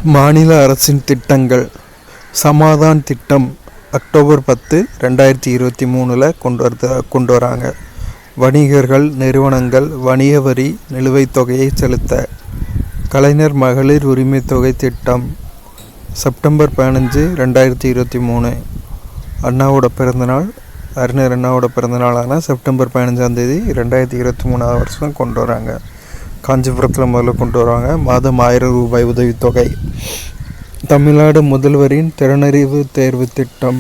மாநில அரசின் திட்டங்கள். சமாதான் திட்டம் அக்டோபர் 10, 2023 கொண்டு வராங்க. வணிகர்கள், நிறுவனங்கள் வணிக வரி நிலுவைத் தொகையை செலுத்த. கலைஞர் மகளிர் உரிமை தொகை திட்டம் செப்டம்பர் 15, 2023. அண்ணாவோட பிறந்தநாள், அறிஞர் அண்ணாவோட பிறந்தநாளான செப்டம்பர் 15 2023 வருஷம் கொண்டு வராங்க. காஞ்சிபுரத்தில் முதல்ல கொண்டு வராங்க. மாதம் 1000 ரூபாய் உதவித்தொகை. தமிழ்நாடு முதல்வரின் திறனறிவு தேர்வு திட்டம்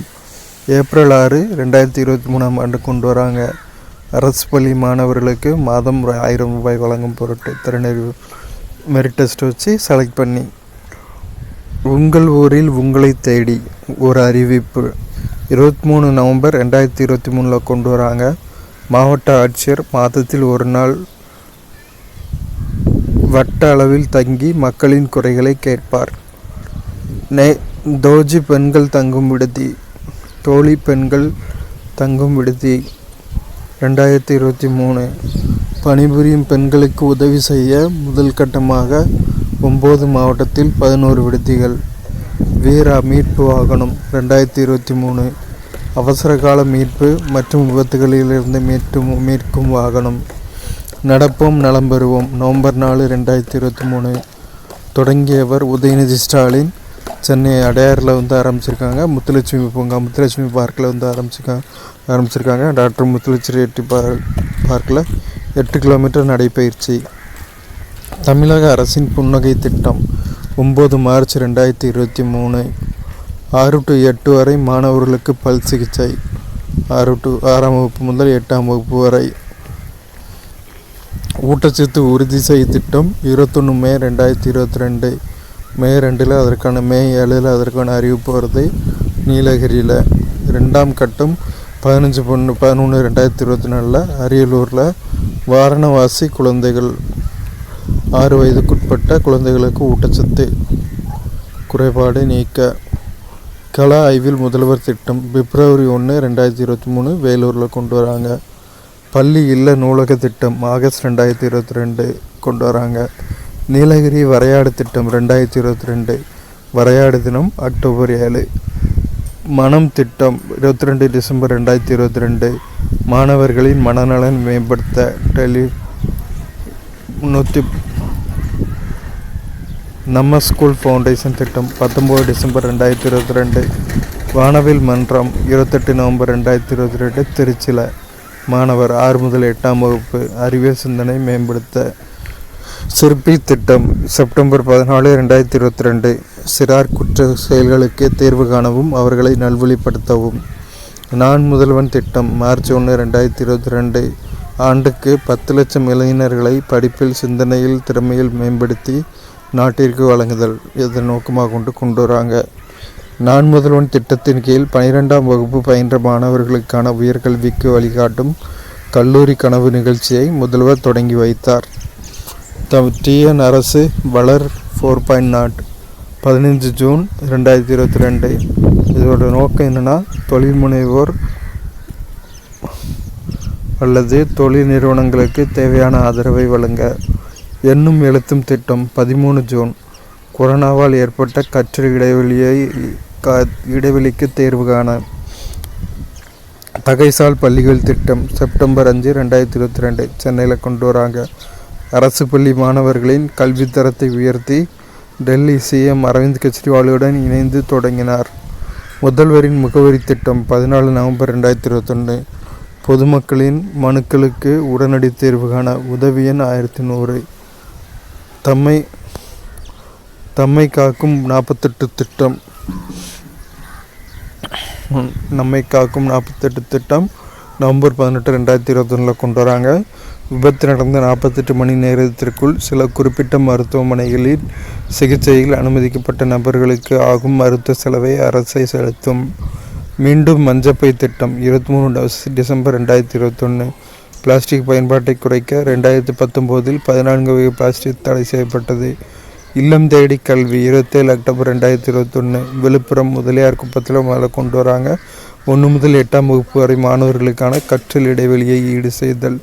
ஏப்ரல் 6, 2023 கொண்டு வராங்க. அரசு பள்ளி மாணவர்களுக்கு மாதம் 1000 ரூபாய் வழங்கும் பொருட்டு திறனறிவு மெரிட் டெஸ்ட் வச்சு செலக்ட் பண்ணி. உங்கள் ஊரில் உங்களை தேடி ஒரு அறிவிப்பு 23 நவம்பர் 2023 கொண்டு வராங்க. மாவட்ட ஆட்சியர் மாதத்தில் ஒரு நாள் வட்ட அளவில் தங்கி மக்களின் குறைகளை கேட்பார். தோஜி பெண்கள் தங்கும் விடுதி, தோழி பெண்கள் தங்கும் விடுதி 2023. பணிபுரியும் பெண்களுக்கு உதவி செய்ய முதல் கட்டமாக 9 மாவட்டத்தில் 11 விடுதிகள். வீரா மீட்பு வாகனம் 2023. அவசரகால மீட்பு மற்றும் விபத்துகளிலிருந்து மீட்கும் வாகனம். நடப்போம் நலம் பெறுவோம் நவம்பர் 4, 2023. தொடங்கியவர் உதயநிதி ஸ்டாலின். சென்னை அடையாறில் ஆரம்பிச்சிருக்காங்க. முத்துலட்சுமி பூங்கா, முத்துலட்சுமி பார்க்கில் ஆரம்பிச்சிருக்காங்க. டாக்டர் முத்துலட்சுமி ரெட்டி பார்க்கில் 8 கிலோமீட்டர் நடைபயிற்சி. தமிழக அரசின் புன்னகை திட்டம் 9 மார்ச் 2023. 6 to 8 வரை மாணவர்களுக்கு பல் சிகிச்சை. 6ஆம் வகுப்பு முதல் 8ஆம் வகுப்பு வரை. ஊட்டச்சத்து உறுதி செய் திட்டம் 21 மே 2022. மே 2 அதற்கான மே 7 அதற்கான அறிவிப்பு வருது. நீலகிரியில் 2ஆம் கட்டம் 15/11/2024 அரியலூரில் வாரணவாசி குழந்தைகள் 6 வயதுக்குட்பட்ட குழந்தைகளுக்கு ஊட்டச்சத்து குறைபாடு நீக்க. கள ஆய்வில் முதல்வர் திட்டம் பிப்ரவரி 1, 2023 வேலூரில் கொண்டு வராங்க. பள்ளி இல்ல நூலக திட்டம் ஆகஸ்ட் 2022 கொண்டு வராங்க. நீலகிரி வரையாடு திட்டம் 2022. வரையாடு தினம் அக்டோபர் 7. மனம் திட்டம் 22 டிசம்பர் 2022. மாணவர்களின் மனநலன் மேம்படுத்த நம்ம ஸ்கூல் ஃபவுண்டேஷன் திட்டம் 19 டிசம்பர் 2022. வானவில் மன்றம் 28 நவம்பர் 2022 திருச்சியில். மாணவர் 6 முதல் 8ஆம் வகுப்பு அறிவியல் சிந்தனை மேம்படுத்த. சிற்பி திட்டம் செப்டம்பர் 14, 2022. சிறார் குற்ற செயல்களுக்கு தீர்வு காணவும் அவர்களை நல்வழிப்படுத்தவும். நான் முதல்வன் திட்டம் மார்ச் 1, 2022. ஆண்டுக்கு 10 லட்சம் இளைஞர்களை படிப்பில், சிந்தனையில், திறமையில் மேம்படுத்தி நாட்டிற்கு வழங்குதல் இதை நோக்கமாக கொண்டு வராங்க. நான் முதல்வன் திட்டத்தின் கீழ் 12ஆம் வகுப்பு பயின்ற மாணவர்களுக்கான உயர்கல்விக்கு வழிகாட்டும் கல்லூரி கனவு நிகழ்ச்சியை முதல்வர் தொடங்கி வைத்தார். டிஎன் அரசு வளர் 4.0 15 ஜூன் 2022. இதோட நோக்கம் என்னென்னா, தொழில் முனைவோர் அல்லது தொழில் நிறுவனங்களுக்கு தேவையான ஆதரவை வழங்க. எண்ணும் எழுத்தும் திட்டம் 13 ஜூன். கொரோனாவால் ஏற்பட்ட கற்றல் இடைவெளிக்கு தேர்வு காண. தகைசால் பள்ளிகள் திட்டம் செப்டம்பர் 5, 2022 சென்னையில் கொண்டு வராங்க. அரசு பள்ளி மாணவர்களின் கல்வித்தரத்தை உயர்த்தி டெல்லி சிஎம் அரவிந்த் கெஜ்ரிவாலுடன் இணைந்து தொடங்கினார். முதல்வரின் முகவரி திட்டம் 14 நவம்பர் 2021. பொதுமக்களின் மனுக்களுக்கு உடனடி தீர்வு காண உதவி எண் 1100. தம்மை காக்கும் 48 திட்டம் நம்மை காக்கும் 48 திட்டம் நவம்பர் 18, 2021 கொண்டு வராங்க. விபத்து நடந்த 48 மணி நேரத்திற்குள் சில குறிப்பிட்ட மருத்துவமனைகளில் சிகிச்சையில் அனுமதிக்கப்பட்ட நபர்களுக்கு ஆகும் மருத்துவ செலவை அரசை செலுத்தும். மீண்டும் மஞ்சப்பை திட்டம் 23 டிசம்பர் 2021. பிளாஸ்டிக் பயன்பாட்டை குறைக்க 2019 14 வகை பிளாஸ்டிக் தடை செய்யப்பட்டது. இல்லம் தேடி கல்வி 27 அக்டோபர் 2021. விழுப்புரம் முதலியார் குப்பத்தில் முதல்ல கொண்டு வராங்க. 1 முதல் 8ஆம் வகுப்பு வரை மாணவர்களுக்கான கற்றல் இடைவெளியை ஈடு செய்தல்.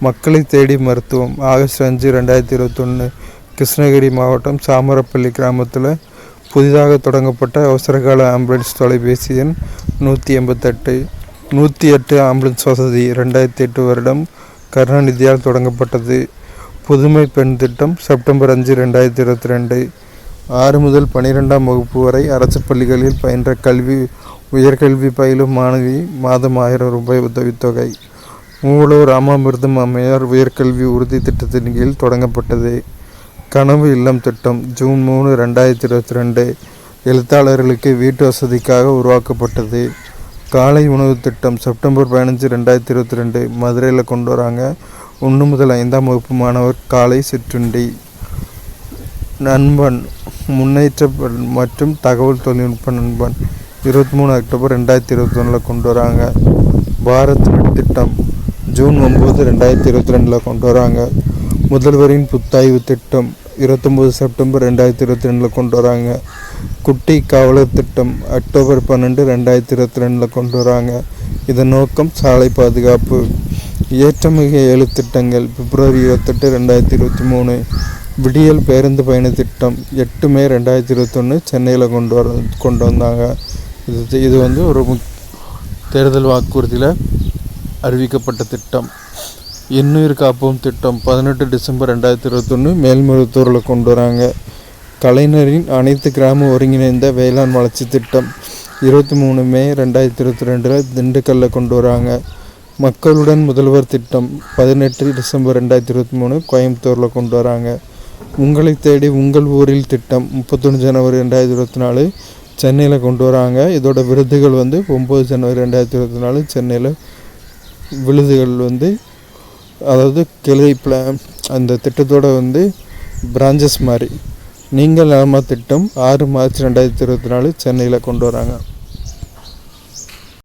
மக்களை தேடி மருத்துவம் ஆகஸ்ட் 5, 2021. கிருஷ்ணகிரி மாவட்டம் சாமரப்பள்ளி கிராமத்தில் புதிதாக தொடங்கப்பட்ட அவசரகால ஆம்புலன்ஸ் தொலைபேசி எண் 188. 108 ஆம்புலன்ஸ் வசதி 2008 வருடம் கருணாநிதியால் தொடங்கப்பட்டது. புதுமை பெண் திட்டம் செப்டம்பர் 5, 2022. 6 முதல் 12ஆம் வகுப்பு வரை அரசு பள்ளிகளில் பயின்ற உயர்கல்வி பயிலும் மாணவி மாதம் 1000 ரூபாய் உதவித்தொகை. மூவலூர் ராமாமிர்தம் அம்மையார் உயர்கல்வி உறுதி திட்டத்தின் கீழ் தொடங்கப்பட்டது. கனவு இல்லம் திட்டம் ஜூன் 3, 2022 எழுத்தாளர்களுக்கு வீட்டு வசதிக்காக உருவாக்கப்பட்டது. காலை உணவு திட்டம் செப்டம்பர் 15, 2022 மதுரையில் கொண்டு வராங்க. 1 முதல் 5ஆம் வகுப்பு மாணவர் காலை சிற்றுண்டி. நண்பன் முன்னேற்ற மற்றும் தகவல் தொழில்நுட்ப நண்பன் 23 அக்டோபர் 2021 கொண்டு வராங்க. பாரத் நெட் திட்டம் ஜூன் 9, 2022 கொண்டு வராங்க. முதல்வரின் புத்தாய்வு திட்டம் 29 செப்டம்பர் 2022 கொண்டு வராங்க. குட்டி காவலர் திட்டம் அக்டோபர் 12, 2022 கொண்டு வராங்க. இதன் நோக்கம் சாலை பாதுகாப்பு. ஏற்றமிக 7 திட்டங்கள் பிப்ரவரி 28, 2023. விடியல் பேருந்து பயண திட்டம் 8 மே 2021 சென்னையில் கொண்டு வந்தாங்க. இது வந்து ஒரு தேர்தல் வாக்குறுதியில் அறிவிக்கப்பட்ட திட்டம். இன்னுயிர் காப்போம் திட்டம் 18 டிசம்பர் 2021 மேல்மருவத்தூரில் கொண்டு வராங்க. கலைஞரின் அனைத்து கிராம ஒருங்கிணைந்த வேளாண் வளர்ச்சி திட்டம் 23 மே 2022 திண்டுக்கல்லில் கொண்டு வராங்க. மக்களுடன் முதல்வர் திட்டம் 18 டிசம்பர் 2023 கோயம்புத்தூரில் கொண்டு வராங்க. உங்களை தேடி உங்கள் ஊரில் திட்டம் 31 ஜனவரி 2024 சென்னையில் கொண்டு வராங்க. இதோட விருதுகள் வந்து 9 ஜனவரி 2024 சென்னையில் விருதுகள் வந்து அதாவது கிளை அந்த திட்டத்தோட வந்து பிரான்ச்சஸ் மாதிரி. நீங்கள் நலமா திட்டம் 6 மார்ச் 2024 சென்னையில் கொண்டு வராங்க.